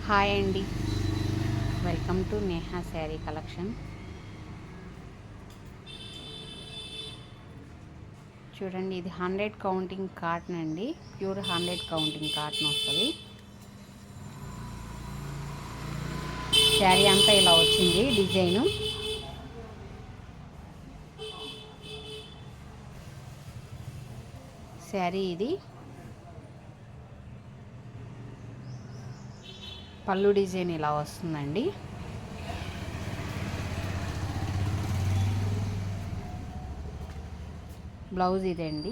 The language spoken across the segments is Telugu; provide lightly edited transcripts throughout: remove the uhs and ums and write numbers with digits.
హాయ్ అండి, welcome to Neha sari collection. చూడండి, ఇది 100 కౌంటింగ్ కాటన్ అండి. ప్యూర్ 100 కౌంటింగ్ కాటన్ వస్తుంది. శారీ అంతా ఇలా వచ్చింది డిజైను. శారీ ఇది పళ్ళు డిజైన్ ఇలా వస్తుందండి. బ్లౌజ్ ఇదండి.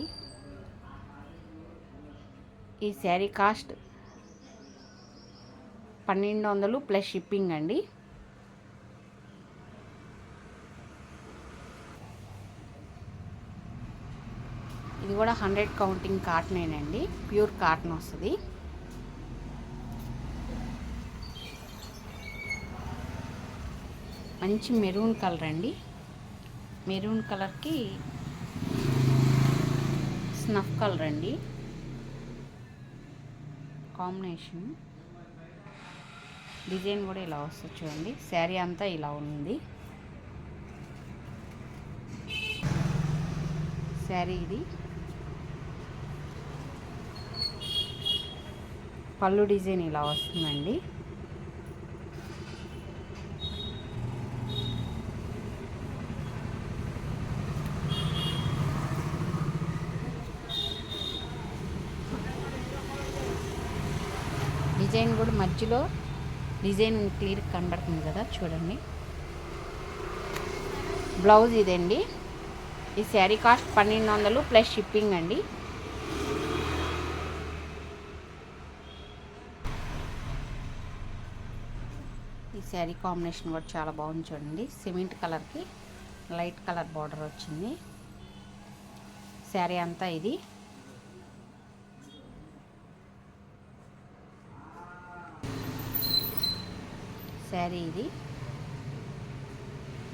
ఈ శారీ కాస్ట్ 1200 ప్లస్ షిప్పింగ్ అండి. ఇది కూడా 100 కౌంటింగ్ కాటనేనండి. ప్యూర్ కాటన్ వస్తుంది. మంచి మెరూన్ కలర్ అండి. మెరూన్ కలర్కి స్నఫ్ కలర్ అండి కాంబినేషన్. డిజైన్ కూడా ఇలా వస్తుంది చూడండి. శారీ అంతా ఇలా ఉంది. శారీ ఇది పళ్ళు డిజైన్ ఇలా వస్తుందండి. డిజైన్ కూడా మధ్యలో డిజైన్ క్లియర్ కనబడుతుంది కదా, చూడండి. బ్లౌజ్ ఇదండి. ఈ శారీ కాస్ట్ 1200 ప్లస్ షిప్పింగ్ అండి. ఈ శారీ కాంబినేషన్ కూడా చాలా బాగుంది చూడండి. సిమెంట్ కలర్కి లైట్ కలర్ బార్డర్ వచ్చింది. శారీ అంతా ఇది. శారీ ఇది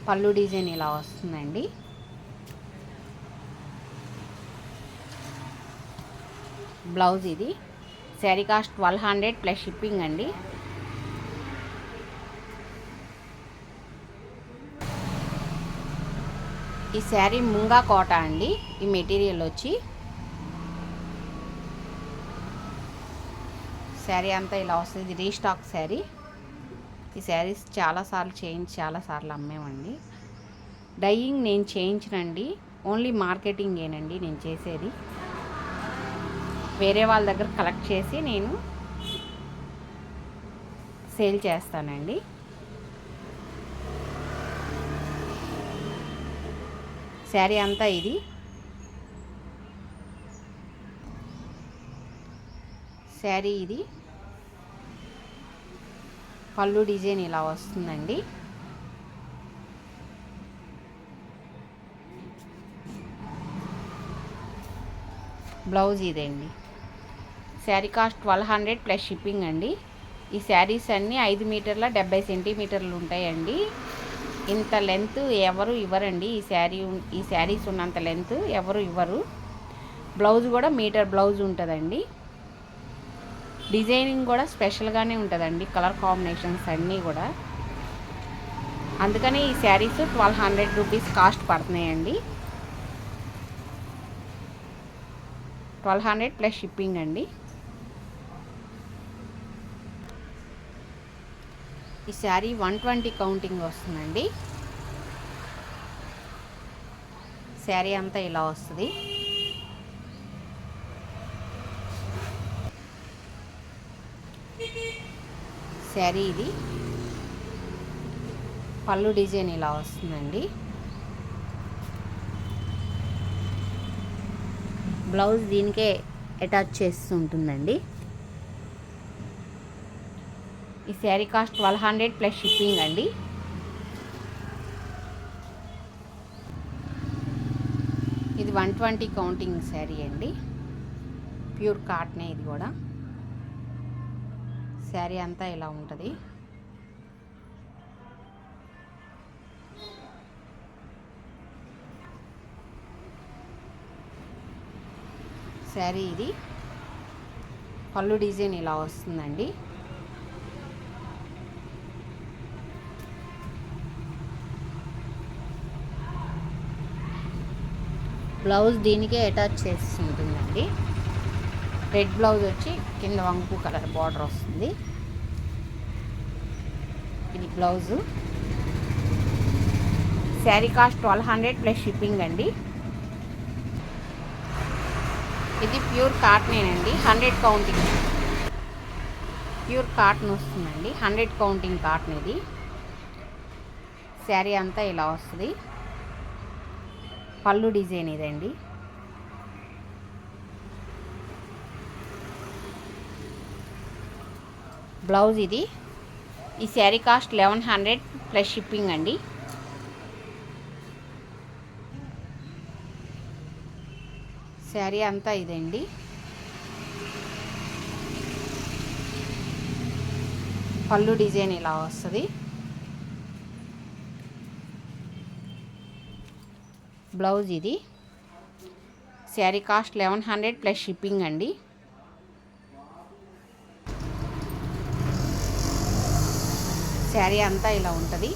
పళ్ళు డిజైన్ ఇలా వస్తుందండి. బ్లౌజ్ ఇది. శారీ కాస్ట్ 1200 ప్లస్ షిప్పింగ్ అండి. ఈ శారీ ముంగా కోట అండి. ఈ మెటీరియల్ వచ్చి శారీ అంతా ఇలా వస్తుంది. ఇది రీస్టాక్ శారీ. ఈ శారీస్ చాలాసార్లు చాలాసార్లు అమ్మేమండి. డైయింగ్ నేను చేయించనండి. ఓన్లీ మార్కెటింగేనండి నేను చేసేది. వేరే వాళ్ళ దగ్గర కలెక్ట్ చేసి నేను సేల్ చేస్తానండి. శారీ అంతా ఇది. శారీ ఇది పళ్ళు డిజైన్ ఇలా వస్తుందండి. బ్లౌజ్ ఇదండి. శారీ కాస్ట్ 1200 ప్లస్ షిప్పింగ్ అండి. ఈ శారీస్ అన్నీ 5 మీటర్ల 70 సెంటీమీటర్లు ఉంటాయండి. ఇంత లెంత్ ఎవరు ఇవ్వరండి. ఈ శారీస్ ఉన్నంత లెంత్ ఎవరు ఇవ్వరు. బ్లౌజ్ కూడా మీటర్ బ్లౌజ్ ఉంటుందండి. డిజైనింగ్ కూడా స్పెషల్గానే ఉంటుందండి. కలర్ కాంబినేషన్స్ అన్నీ కూడా. అందుకని ఈ శారీస్ 1200 రూపీస్ కాస్ట్ పడుతున్నాయండి. 1200 ప్లస్ షిప్పింగ్ అండి. ఈ శారీ 120 కౌంటింగ్ వస్తుందండి. శారీ అంతా ఇలా వస్తుంది. శారీ ఇది పళ్ళు డిజైన్ ఇలా వస్తుందండి. బ్లౌజ్ దీనికే అటాచ్ చేస్తుంటుందండి. ఈ శారీ కాస్ట్ 1200 ప్లస్ షిప్పింగ్ అండి. ఇది 120 కౌంటింగ్ శారీ అండి. ప్యూర్ కాటనే ఇది కూడా. శారీ అంతా ఇలా ఉంటుంది. శారీ ఇది పళ్ళు డిజైన్ ఇలా వస్తుందండి. బ్లౌజ్ దీనికే అటాచ్ చేసి ఉంటుందండి. రెడ్ బ్లౌజ్ వచ్చి కింద వంగు కలర్ బార్డర్ వస్తుంది. ఇది blouse. Sari cost 1200 plus shipping అండి. ఇది ప్యూర్ కాటనేనండి, 100 కౌంటింగ్. ప్యూర్ కాటన్ వస్తుందండి, 100 కౌంటింగ్ కాటన్. ఇది శారీ అంతా ఇలా వస్తుంది. పళ్ళు డిజైన్ ఇదండి. బ్లౌజ్ ఇది. ఈ శారీ కాస్ట్ 1100 ప్లస్ షిప్పింగ్ అండి. శారీ అంతా ఇదండి. పళ్ళు డిజైన్ ఇలా వస్తుంది. బ్లౌజ్ ఇది. శారీ కాస్ట్ 1100 ప్లస్ షిప్పింగ్ అండి. శారీ అంతా ఇలా ఉంటుంది.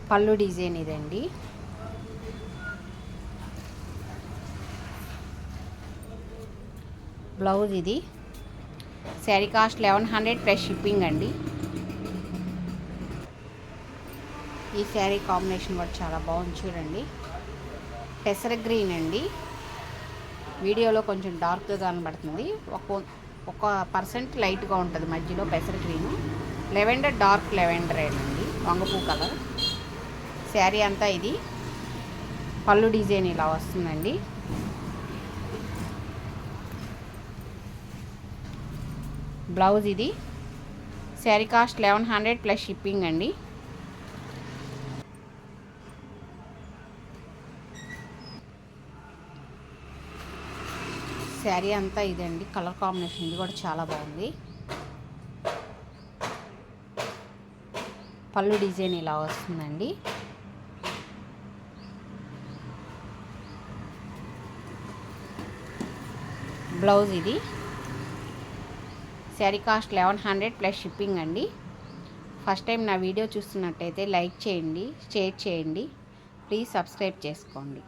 పళ్ళు డిజైన్ ఇదండి. బ్లౌజ్ ఇది. శారీ కాస్ట్ 1100 ప్లస్ షిప్పింగ్ అండి. ఈ శారీ కాంబినేషన్ కూడా చాలా బాగుంది చూడండి. పెసర గ్రీన్ అండి. వీడియోలో కొంచెం డార్క్గా కనబడుతుంది, ఒక పర్సెంట్ లైట్గా ఉంటుంది మధ్యలో పెసర గ్రీను. లెవెండర్, డార్క్ లెవెండర్ అండి, వంగపూ కలర్. శారీ అంతా ఇది. పళ్ళు డిజైన్ ఇలా వస్తుందండి. బ్లౌజ్ ఇది. శారీ కాస్ట్ 1100 ప్లస్ షిప్పింగ్ అండి. శారీ అంతా ఇదండి. కలర్ కాంబినేషన్ ఇది కూడా చాలా బాగుంది. పళ్ళు డిజైన్ ఇలా వస్తుందండి. బ్లౌజ్ ఇది. శారీ కాస్ట్ 1100 ప్లస్ షిప్పింగ్ అండి. ఫస్ట్ టైం నా వీడియో చూస్తున్నట్టయితే లైక్ చేయండి, షేర్ చేయండి, ప్లీజ్ సబ్స్క్రైబ్ చేసుకోండి.